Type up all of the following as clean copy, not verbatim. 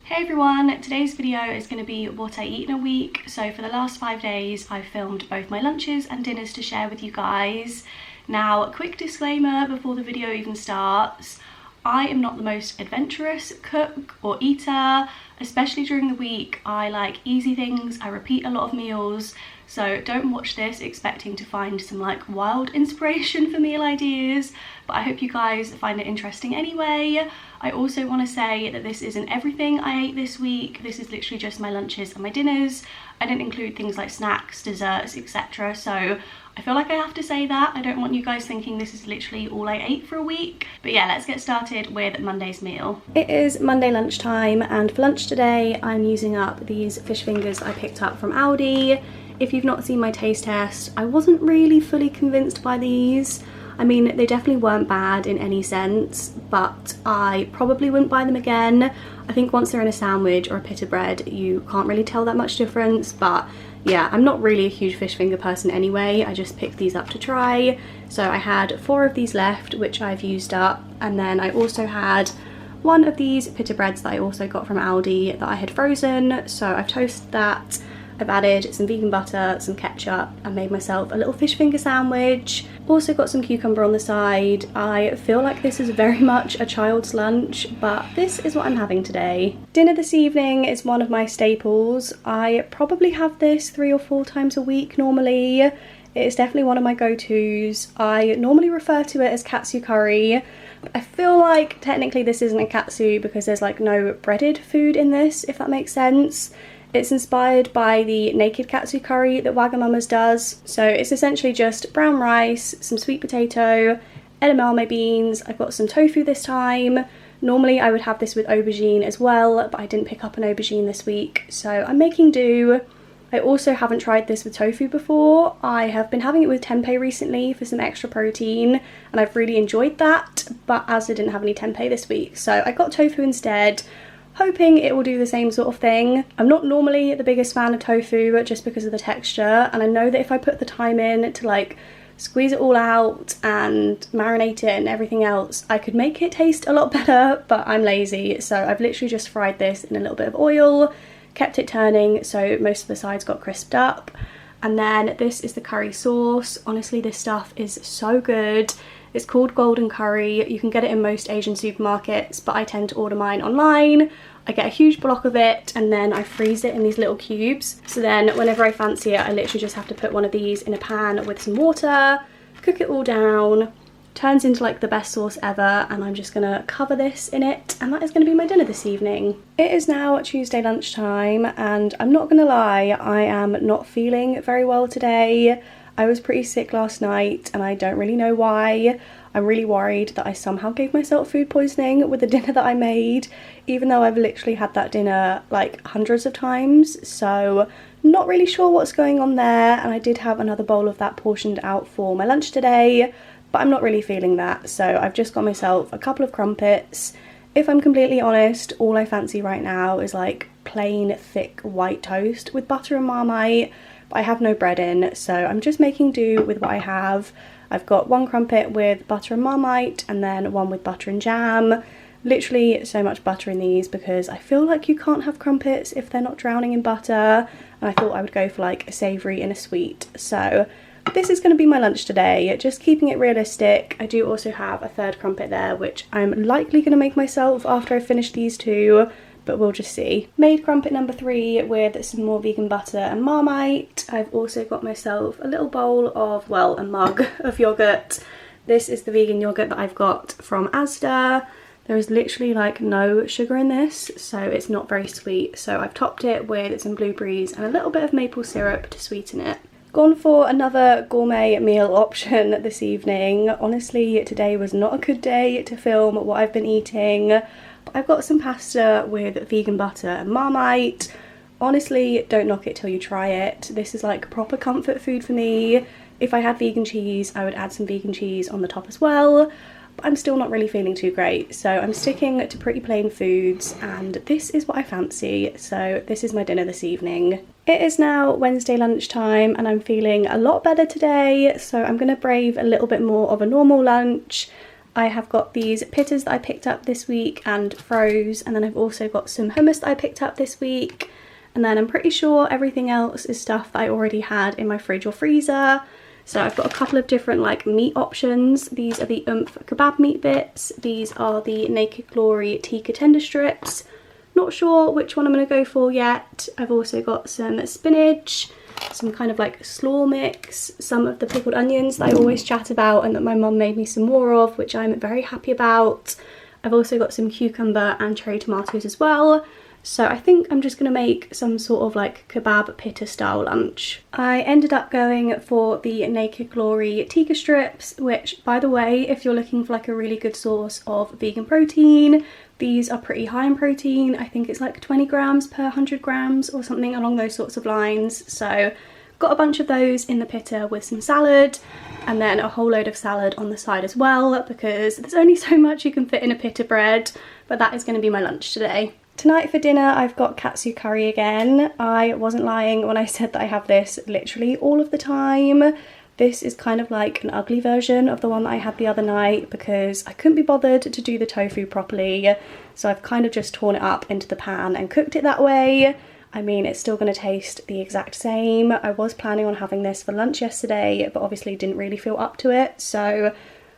Hey everyone, today's video is going to be what I eat in a week. So for the last 5 days I've filmed both my lunches and dinners to share with you guys. Now, a quick disclaimer before the video even starts. I am not the most adventurous cook or eater, especially during the week. I like easy things, I repeat a lot of meals, so don't watch this expecting to find some like wild inspiration for meal ideas, but I hope you guys find it interesting anyway. I also want to say that this isn't everything I ate this week. This is literally just my lunches and my dinners. I didn't include things like snacks, desserts, etc. So I feel like I have to say that. I don't want you guys thinking this is literally all I ate for a week. But yeah, let's get started with Monday's meal. It is Monday lunchtime, and for lunch today I'm using up these fish fingers that I picked up from Aldi. If you've not seen my taste test, I wasn't really fully convinced by these. I mean, they definitely weren't bad in any sense, but I probably wouldn't buy them again. I think once they're in a sandwich or a pita bread, you can't really tell that much difference, but yeah, I'm not really a huge fish finger person anyway. I just picked these up to try. So I had 4 of these left, which I've used up, and then I also had 1 of these pita breads that I also got from Aldi that I had frozen. So I've toasted that. I've added some vegan butter, some ketchup, and made myself a little fish finger sandwich. Also got some cucumber on the side. I feel like this is very much a child's lunch, but this is what I'm having today. Dinner this evening is one of my staples. I probably have this 3 or 4 times a week normally. It is definitely one of my go-tos. I normally refer to it as katsu curry. I feel like technically this isn't a katsu because there's like no breaded food in this, if that makes sense. It's inspired by the naked katsu curry that Wagamama's does. So it's essentially just brown rice, some sweet potato, edamame beans. I've got some tofu this time. Normally I would have this with aubergine as well, but I didn't pick up an aubergine this week, so I'm making do. I also haven't tried this with tofu before. I have been having it with tempeh recently for some extra protein, and I've really enjoyed that, but as I didn't have any tempeh this week, so I got tofu instead, hoping it will do the same sort of thing. I'm not normally the biggest fan of tofu just because of the texture, and I know that if I put the time in to like squeeze it all out and marinate it and everything else, I could make it taste a lot better, but I'm lazy, so I've literally just fried this in a little bit of oil, kept it turning so most of the sides got crisped up, and then this is the curry sauce. Honestly, this stuff is so good. It's called Golden Curry. You can get it in most Asian supermarkets, but I tend to order mine online. I get a huge block of it and then I freeze it in these little cubes. So then whenever I fancy it, I literally just have to put one of these in a pan with some water, cook it all down, turns into like the best sauce ever, and I'm just gonna cover this in it, and that is gonna be my dinner this evening. It is now Tuesday lunchtime, and I'm not gonna lie, I am not feeling very well today. I was pretty sick last night and I don't really know why. I'm really worried that I somehow gave myself food poisoning with the dinner that I made, even though I've literally had that dinner like hundreds of times, so not really sure what's going on there. And I did have another bowl of that portioned out for my lunch today, but I'm not really feeling that, so I've just got myself a couple of crumpets. If I'm completely honest, all I fancy right now is like plain thick white toast with butter and Marmite. But I have no bread in, so I'm just making do with what I have. I've got 1 crumpet with butter and Marmite, and then 1 with butter and jam. Literally so much butter in these because I feel like you can't have crumpets if they're not drowning in butter, and I thought I would go for like a savoury and a sweet. So this is going to be my lunch today, just keeping it realistic. I do also have a 3rd crumpet there, which I'm likely going to make myself after I finish these 2. But we'll just see. Made crumpet number 3 with some more vegan butter and Marmite. I've also got myself a little bowl of, well, a mug of yogurt. This is the vegan yogurt that I've got from Asda. There is literally like no sugar in this, so it's not very sweet. So I've topped it with some blueberries and a little bit of maple syrup to sweeten it. Gone for another gourmet meal option this evening. Honestly, today was not a good day to film what I've been eating. I've got some pasta with vegan butter and Marmite. Honestly, don't knock it till you try it. This is like proper comfort food for me. If I had vegan cheese, I would add some vegan cheese on the top as well, but I'm still not really feeling too great, so I'm sticking to pretty plain foods, and this is what I fancy, so this is my dinner this evening. It is now Wednesday lunchtime and I'm feeling a lot better today, so I'm going to brave a little bit more of a normal lunch. I have got these pittas that I picked up this week and froze, and then I've also got some hummus that I picked up this week, and then I'm pretty sure everything else is stuff that I already had in my fridge or freezer. So I've got a couple of different like meat options. These are the Oomph kebab meat bits. These are the Naked Glory tikka tender strips. Not sure which one I'm going to go for yet. I've also got some spinach, some kind of like slaw mix, some of the pickled onions that I always chat about and that my mum made me some more of, which I'm very happy about. I've also got some cucumber and cherry tomatoes as well. So I think I'm just going to make some sort of like kebab pitta style lunch. I ended up going for the Naked Glory tikka strips, which by the way, if you're looking for like a really good source of vegan protein, these are pretty high in protein. I think it's like 20 grams per 100 grams or something along those sorts of lines. So got a bunch of those in the pitta with some salad, and then a whole load of salad on the side as well, because there's only so much you can fit in a pitta bread, but that is going to be my lunch today. Tonight for dinner I've got katsu curry again. I wasn't lying when I said that I have this literally all of the time. This is kind of like an ugly version of the one that I had the other night because I couldn't be bothered to do the tofu properly, so I've kind of just torn it up into the pan and cooked it that way. I mean, it's still going to taste the exact same. I was planning on having this for lunch yesterday, but obviously didn't really feel up to it, so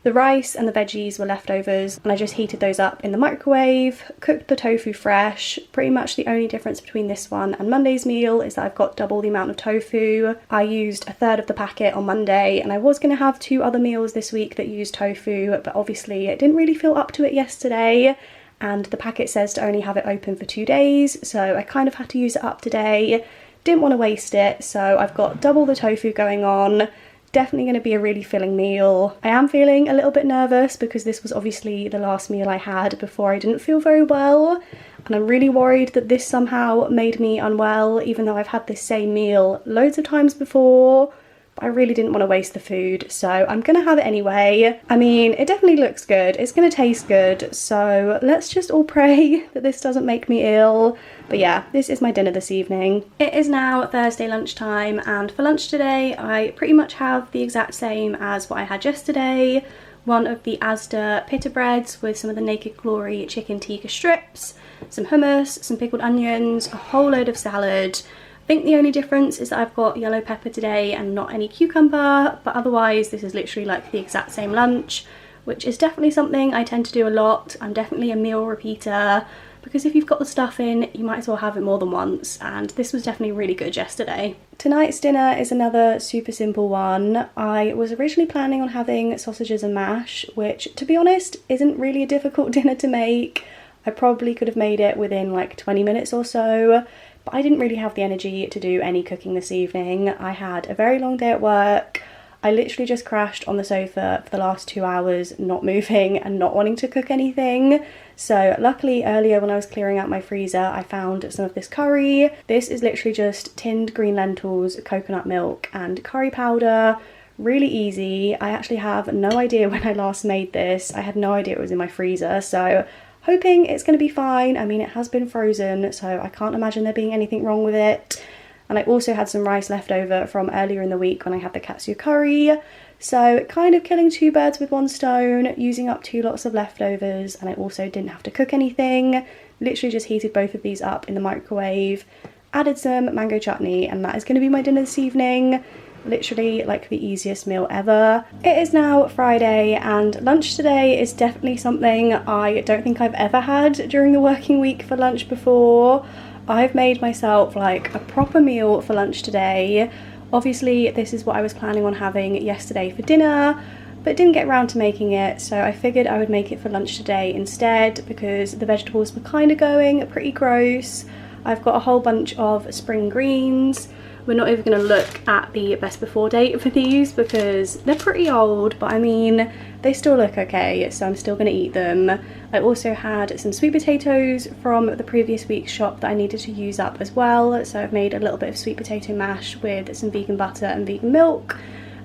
the rice and the veggies were leftovers and I just heated those up in the microwave, cooked the tofu fresh. Pretty much the only difference between this one and Monday's meal is that I've got double the amount of tofu. I used a third of the packet on Monday, and I was going to have 2 other meals this week that used tofu, but obviously it didn't really feel up to it yesterday, and the packet says to only have it open for 2 days, so I kind of had to use it up today. Didn't want to waste it, so I've got double the tofu going on. Definitely going to be a really filling meal. I am feeling a little bit nervous because this was obviously the last meal I had before I didn't feel very well, and I'm really worried that this somehow made me unwell, even though I've had this same meal loads of times before. But I really didn't want to waste the food, so I'm gonna have it anyway. I mean, it definitely looks good, it's gonna taste good, so let's just all pray that this doesn't make me ill. But yeah, this is my dinner this evening. It is now Thursday lunchtime, and for lunch today I pretty much have the exact same as what I had yesterday. One of the Asda pita breads with some of the Naked Glory chicken tikka strips, some hummus, some pickled onions, a whole load of salad. I think the only difference is that I've got yellow pepper today and not any cucumber, but otherwise this is literally like the exact same lunch, which is definitely something I tend to do a lot. I'm definitely a meal repeater, because if you've got the stuff in, you might as well have it more than once, and this was definitely really good yesterday. Tonight's dinner is another super simple one. I was originally planning on having sausages and mash, which to be honest isn't really a difficult dinner to make. I probably could have made it within like 20 minutes or so, but I didn't really have the energy to do any cooking this evening. I had a very long day at work. I literally just crashed on the sofa for the last 2 hours, not moving and not wanting to cook anything. So luckily earlier when I was clearing out my freezer, I found some of this curry. This is literally just tinned green lentils, coconut milk and curry powder. Really easy. I actually have no idea when I last made this. I had no idea it was in my freezer, so hoping it's going to be fine. I mean, it has been frozen, so I can't imagine there being anything wrong with it. And I also had some rice left over from earlier in the week when I had the katsu curry. So kind of killing 2 birds with 1 stone, using up 2 lots of leftovers, and I also didn't have to cook anything. Literally just heated both of these up in the microwave, added some mango chutney, and that is going to be my dinner this evening. Literally like the easiest meal ever. It is now Friday, and lunch today is definitely something I don't think I've ever had during the working week for lunch before. I've made myself like a proper meal for lunch today. Obviously this is what I was planning on having yesterday for dinner, but didn't get around to making it, so I figured I would make it for lunch today instead because the vegetables were kind of going pretty gross. I've got a whole bunch of spring greens. We're not even going to look at the best before date for these because they're pretty old, but I mean, they still look okay, so I'm still going to eat them. I also had some sweet potatoes from the previous week's shop that I needed to use up as well, so I've made a little bit of sweet potato mash with some vegan butter and vegan milk.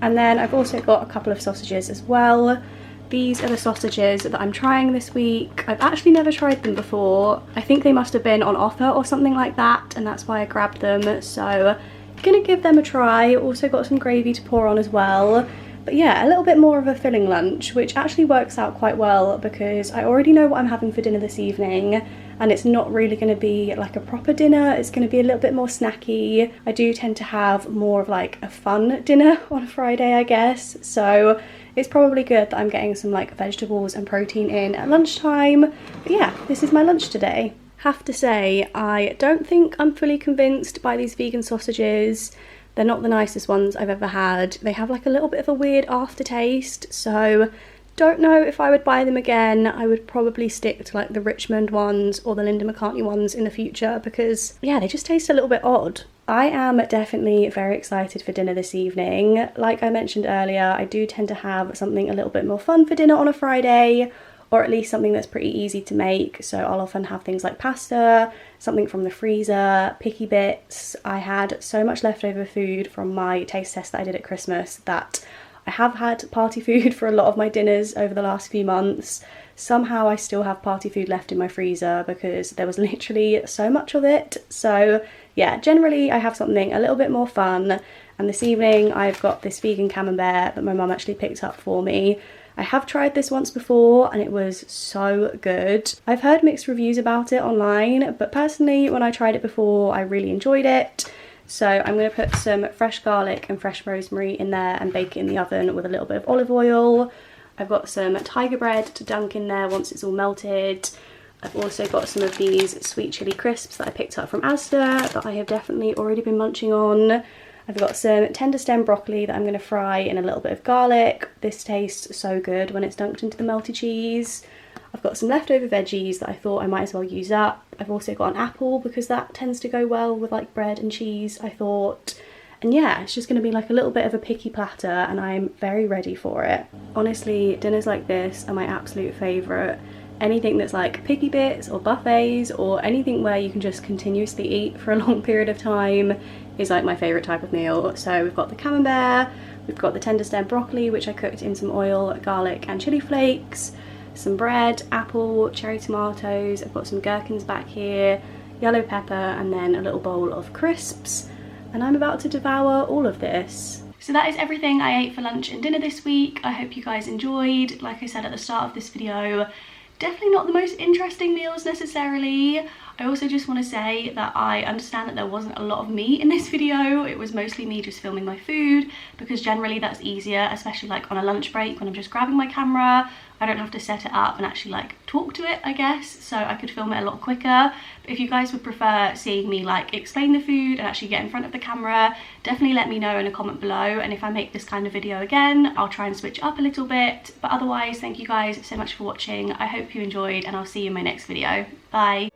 And then I've also got a couple of sausages as well. These are the sausages that I'm trying this week. I've actually never tried them before. I think they must have been on offer or something like that, and that's why I grabbed them, so gonna give them a try. Also got some gravy to pour on as well. But yeah, a little bit more of a filling lunch, which actually works out quite well because I already know what I'm having for dinner this evening, and it's not really going to be like a proper dinner. It's going to be a little bit more snacky. I do tend to have more of like a fun dinner on a Friday, I guess, so it's probably good that I'm getting some like vegetables and protein in at lunchtime. But yeah, this is my lunch today. Have to say, I don't think I'm fully convinced by these vegan sausages. They're not the nicest ones I've ever had. They have like a little bit of a weird aftertaste, so don't know if I would buy them again. I would probably stick to like the Richmond ones or the Linda McCartney ones in the future because yeah, they just taste a little bit odd. I am definitely very excited for dinner this evening. Like I mentioned earlier, I do tend to have something a little bit more fun for dinner on a Friday, or at least something that's pretty easy to make. So I'll often have things like pasta, something from the freezer, picky bits. I had so much leftover food from my taste test that I did at Christmas that I have had party food for a lot of my dinners over the last few months. Somehow I still have party food left in my freezer because there was literally so much of it. So yeah, generally I have something a little bit more fun. And this evening I've got this vegan camembert that my mum actually picked up for me. I have tried this once before and it was so good. I've heard mixed reviews about it online, but personally when I tried it before I really enjoyed it. So I'm going to put some fresh garlic and fresh rosemary in there and bake it in the oven with a little bit of olive oil. I've got some tiger bread to dunk in there once it's all melted. I've also got some of these sweet chili crisps that I picked up from Asda that I have definitely already been munching on. I've got some tender stem broccoli that I'm going to fry in a little bit of garlic. This tastes so good when it's dunked into the melty cheese. I've got some leftover veggies that I thought I might as well use up. I've also got an apple because that tends to go well with like bread and cheese, I thought. And yeah, it's just going to be like a little bit of a picky platter and I'm very ready for it. Honestly, dinners like this are my absolute favourite. Anything that's like picky bits or buffets or anything where you can just continuously eat for a long period of time is like my favourite type of meal. So we've got the camembert, we've got the tender stem broccoli which I cooked in some oil, garlic and chilli flakes, some bread, apple, cherry tomatoes, I've got some gherkins back here, yellow pepper and then a little bowl of crisps, and I'm about to devour all of this. So that is everything I ate for lunch and dinner this week. I hope you guys enjoyed. Like I said at the start of this video, definitely not the most interesting meals necessarily. I also just want to say that I understand that there wasn't a lot of me in this video. It was mostly me just filming my food because generally that's easier, especially like on a lunch break when I'm just grabbing my camera. I don't have to set it up and actually like talk to it, I guess, so I could film it a lot quicker. But if you guys would prefer seeing me like explain the food and actually get in front of the camera, definitely let me know in a comment below, and if I make this kind of video again, I'll try and switch up a little bit. But otherwise, thank you guys so much for watching. I hope you enjoyed and I'll see you in my next video. Bye.